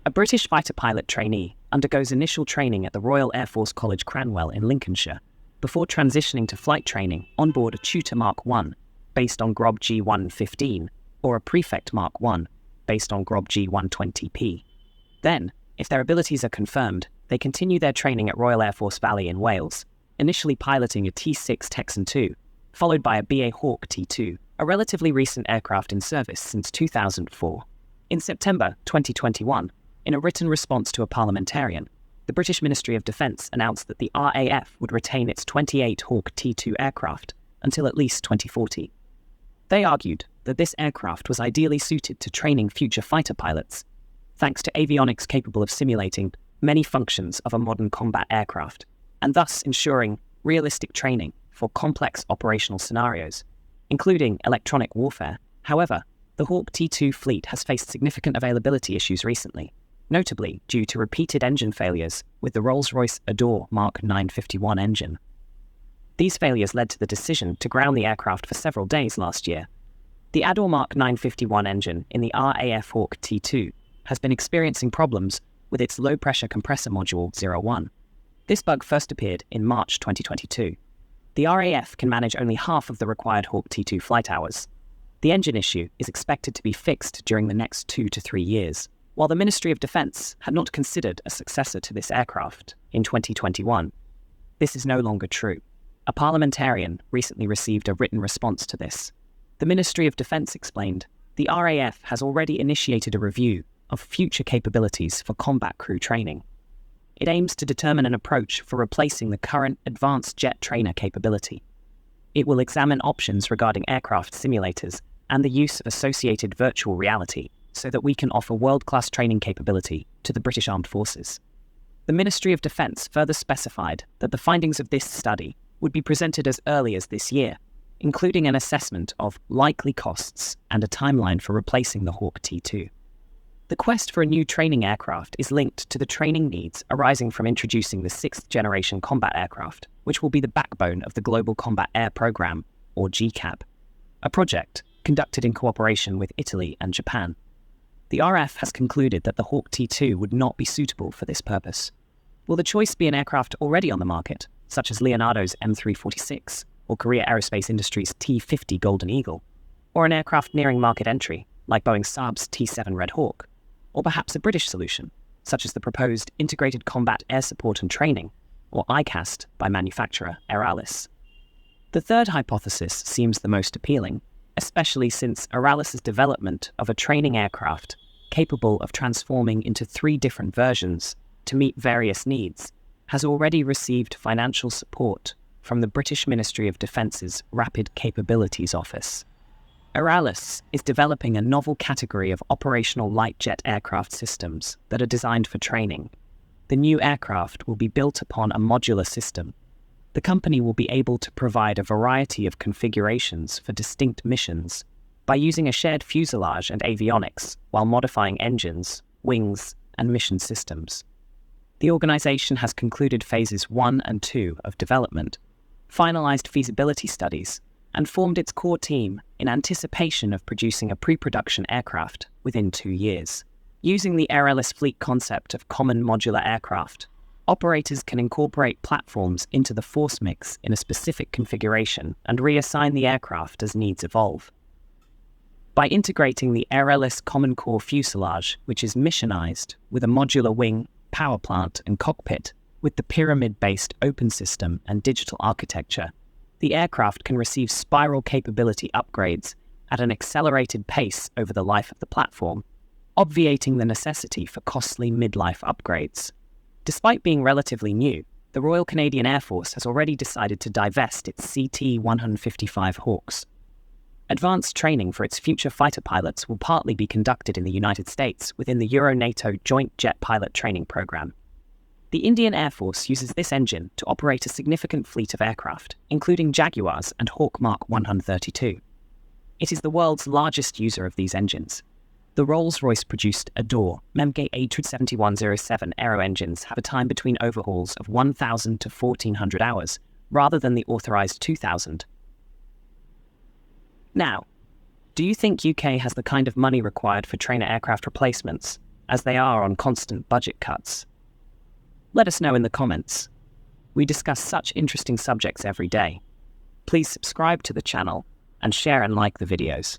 A British fighter pilot trainee undergoes initial training at the Royal Air Force College Cranwell in Lincolnshire before transitioning to flight training on board a Tutor Mark 1 based on GROB G115 or a Prefect Mark 1 based on GROB G120P. Then, if their abilities are confirmed, they continue their training at Royal Air Force Valley in Wales, initially piloting a T6 Texan II, followed by a BA Hawk T2, a relatively recent aircraft in service since 2004. In September 2021, in a written response to a parliamentarian, the British Ministry of Defence announced that the RAF would retain its 28 Hawk T2 aircraft until at least 2040. They argued that this aircraft was ideally suited to training future fighter pilots, thanks to avionics capable of simulating many functions of a modern combat aircraft, and thus ensuring realistic training for complex operational scenarios, including electronic warfare. However, the Hawk T2 fleet has faced significant availability issues recently, notably due to repeated engine failures with the Rolls-Royce Adore Mark 951 engine. These failures led to the decision to ground the aircraft for several days last year. The Adore Mark 951 engine in the RAF Hawk T2 has been experiencing problems with its low-pressure compressor module 01. This bug first appeared in March 2022. The RAF can manage only half of the required Hawk T2 flight hours. The engine issue is expected to be fixed during the next 2 to 3 years. While the Ministry of Defence had not considered a successor to this aircraft in 2021, this is no longer true. A parliamentarian recently received a written response to this. The Ministry of Defence explained, the RAF has already initiated a review of future capabilities for combat crew training. It aims to determine an approach for replacing the current advanced jet trainer capability. It will examine options regarding aircraft simulators and the use of associated virtual reality so that we can offer world-class training capability to the British Armed Forces. The Ministry of Defence further specified that the findings of this study would be presented as early as this year, including an assessment of likely costs and a timeline for replacing the Hawk T2. The quest for a new training aircraft is linked to the training needs arising from introducing the 6th-generation combat aircraft, which will be the backbone of the Global Combat Air Programme, or GCAP, a project conducted in cooperation with Italy and Japan. The RAF has concluded that the Hawk T2 would not be suitable for this purpose. Will the choice be an aircraft already on the market, such as Leonardo's M346 or Korea Aerospace Industries T50 Golden Eagle, or an aircraft nearing market entry, like Boeing Saab's T7 Red Hawk, or perhaps a British solution, such as the proposed Integrated Combat Air Support and Training, or ICAST, by manufacturer AERALIS? The third hypothesis seems the most appealing, especially since AERALIS's development of a training aircraft capable of transforming into 3 different versions to meet various needs has already received financial support from the British Ministry of Defence's Rapid Capabilities Office. AERALIS is developing a novel category of operational light jet aircraft systems that are designed for training. The new aircraft will be built upon a modular system. The company will be able to provide a variety of configurations for distinct missions by using a shared fuselage and avionics while modifying engines, wings, and mission systems. The organisation has concluded phases 1 and 2 of development, finalised feasibility studies, and formed its core team in anticipation of producing a pre-production aircraft within 2 years. Using the AERALIS fleet concept of common modular aircraft, operators can incorporate platforms into the force mix in a specific configuration and reassign the aircraft as needs evolve. By integrating the AERALIS Common Core fuselage, which is missionized with a modular wing, power plant, and cockpit, with the pyramid-based open system and digital architecture, the aircraft can receive spiral capability upgrades at an accelerated pace over the life of the platform, obviating the necessity for costly mid-life upgrades. Despite being relatively new, the Royal Canadian Air Force has already decided to divest its CT-155 Hawks. Advanced training for its future fighter pilots will partly be conducted in the United States within the Euro-NATO Joint Jet Pilot Training Program. The Indian Air Force uses this engine to operate a significant fleet of aircraft, including Jaguars and Hawk Mark 132. It is the world's largest user of these engines. The Rolls-Royce-produced Adore Memgate A7107 aero engines have a time between overhauls of 1,000 to 1,400 hours, rather than the authorised 2,000. Now, do you think UK has the kind of money required for trainer aircraft replacements, as they are on constant budget cuts? Let us know in the comments. We discuss such interesting subjects every day. Please subscribe to the channel and share and like the videos.